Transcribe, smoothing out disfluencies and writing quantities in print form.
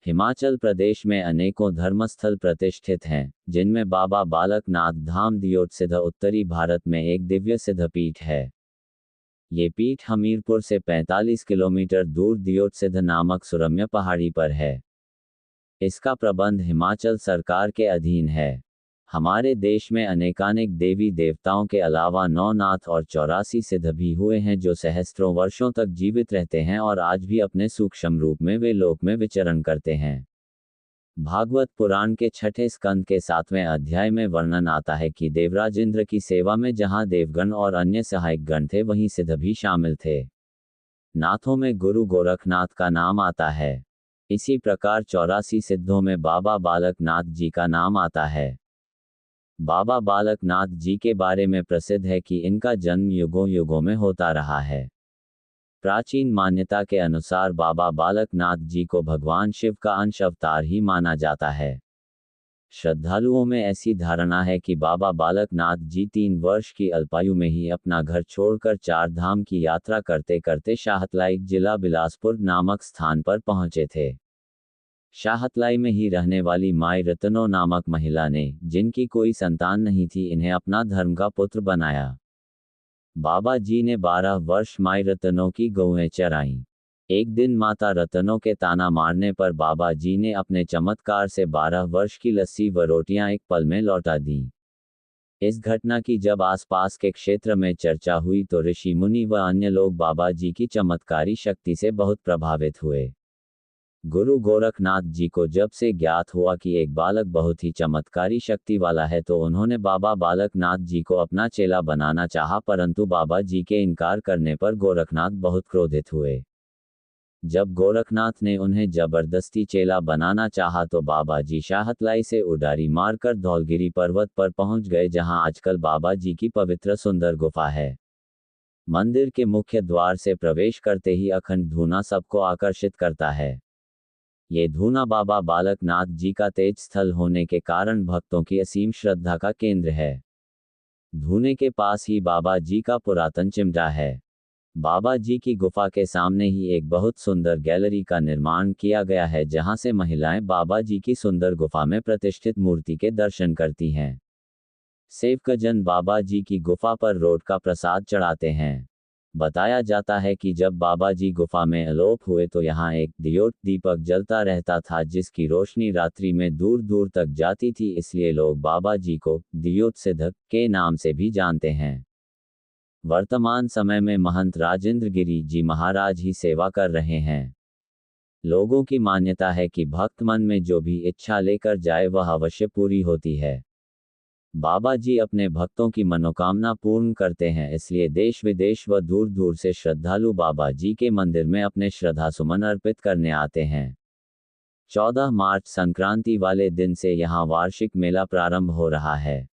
हिमाचल प्रदेश में अनेकों धर्मस्थल प्रतिष्ठित हैं, जिनमें बाबा बालकनाथ धाम दियोट सिद्ध उत्तरी भारत में एक दिव्य सिद्ध पीठ है। ये पीठ हमीरपुर से 45 किलोमीटर दूर दियोट सिद्ध नामक सुरम्य पहाड़ी पर है। इसका प्रबंध हिमाचल सरकार के अधीन है। हमारे देश में अनेकानेक देवी देवताओं के अलावा 9 नाथ और 84 सिद्ध भी हुए हैं जो सहस्त्रों वर्षों तक जीवित रहते हैं और आज भी अपने सूक्ष्म रूप में वे लोक में विचरण करते हैं। भागवत पुराण के 6ठे स्कंद के 7वें अध्याय में वर्णन आता है कि देवराज इंद्र की सेवा में जहां देवगण और अन्य सहायक गण थे वहीं सिद्ध भी शामिल थे। नाथों में गुरु गोरखनाथ का नाम आता है। इसी प्रकार 84 सिद्धों में बाबा बालकनाथ जी का नाम आता है। बाबा बालकनाथ जी के बारे में प्रसिद्ध है कि इनका जन्म युगों युगों में होता रहा है। प्राचीन मान्यता के अनुसार बाबा बालकनाथ जी को भगवान शिव का अंश अवतार ही माना जाता है। श्रद्धालुओं में ऐसी धारणा है कि बाबा बालकनाथ जी 3 वर्ष की अल्पायु में ही अपना घर छोड़कर 4 धाम की यात्रा करते करते शाहतलाई जिला बिलासपुर नामक स्थान पर पहुंचे थे। शाहतलाई में ही रहने वाली माई रतनो नामक महिला ने, जिनकी कोई संतान नहीं थी, इन्हें अपना धर्म का पुत्र बनाया। बाबा जी ने 12 वर्ष माई रतनों की गौएं चराईं। एक दिन माता रतनों के ताना मारने पर बाबा जी ने अपने चमत्कार से 12 वर्ष की लस्सी व रोटियां एक पल में लौटा दीं। इस घटना की जब आसपास के क्षेत्र में चर्चा हुई तो ऋषि मुनि व अन्य लोग बाबा जी की चमत्कारी शक्ति से बहुत प्रभावित हुए। गुरु गोरखनाथ जी को जब से ज्ञात हुआ कि एक बालक बहुत ही चमत्कारी शक्ति वाला है तो उन्होंने बाबा बालकनाथ जी को अपना चेला बनाना चाहा, परंतु बाबा जी के इनकार करने पर गोरखनाथ बहुत क्रोधित हुए। जब गोरखनाथ ने उन्हें जबरदस्ती चेला बनाना चाहा तो बाबा जी शाहतलाई से उडारी मारकर धौलगिरी पर्वत पर पहुंच गए, जहां आजकल बाबा जी की पवित्र सुंदर गुफा है। मंदिर के मुख्य द्वार से प्रवेश करते ही अखंड धूना सबको आकर्षित करता है। ये धूना बाबा बालकनाथ जी का तेज स्थल होने के कारण भक्तों की असीम श्रद्धा का केंद्र है। धूने के पास ही बाबा जी का पुरातन चिमटा है। बाबा जी की गुफा के सामने ही एक बहुत सुंदर गैलरी का निर्माण किया गया है, जहां से महिलाएं बाबा जी की सुंदर गुफा में प्रतिष्ठित मूर्ति के दर्शन करती हैं। सेवकजन बाबा जी की गुफा पर रोट का प्रसाद चढ़ाते हैं। बताया जाता है कि जब बाबा जी गुफा में अलोप हुए तो यहाँ एक दियोट दीपक जलता रहता था, जिसकी रोशनी रात्रि में दूर दूर तक जाती थी, इसलिए लोग बाबा जी को दियोट सिद्ध के नाम से भी जानते हैं। वर्तमान समय में महंत राजेंद्र गिरी जी महाराज ही सेवा कर रहे हैं। लोगों की मान्यता है कि भक्त मन में जो भी इच्छा लेकर जाए वह अवश्य पूरी होती है। बाबा जी अपने भक्तों की मनोकामना पूर्ण करते हैं, इसलिए देश विदेश व दूर दूर से श्रद्धालु बाबा जी के मंदिर में अपने श्रद्धा सुमन अर्पित करने आते हैं। 14 मार्च संक्रांति वाले दिन से यहाँ वार्षिक मेला प्रारंभ हो रहा है।